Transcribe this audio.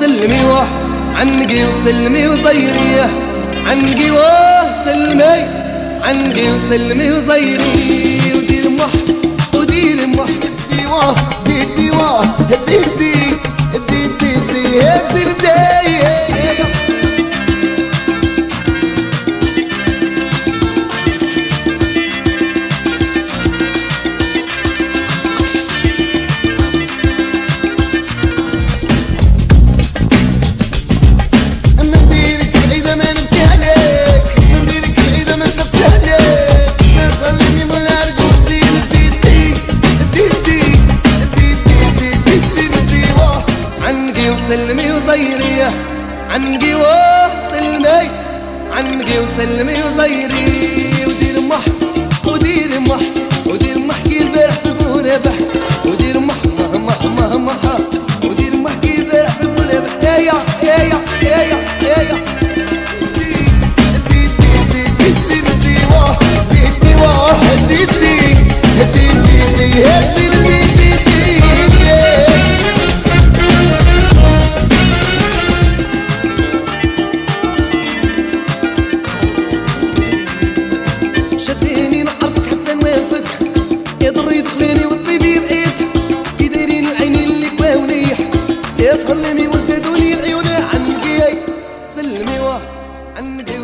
سلمي واه عنقي وسلمي وزيريه عنقي واه سلمي عنقي وسلمي وزيري ودير مح ودير مح دي واه دي واه دي يا سرداي سلمي وزيريه عنقي واه سلمي عنقي وسلمي وزيري ودير مح ودير مح ودير مح كي البارح بالبونه بح ودير مح مح مح مح ودير مح كي البارح بالبونه بح يا يا يا يا يا يا يدخلني والطبيب عيد يديرين العينين اللي كواونيح يسهر لي وزادوني العيون عنقي سلمي واه عنقي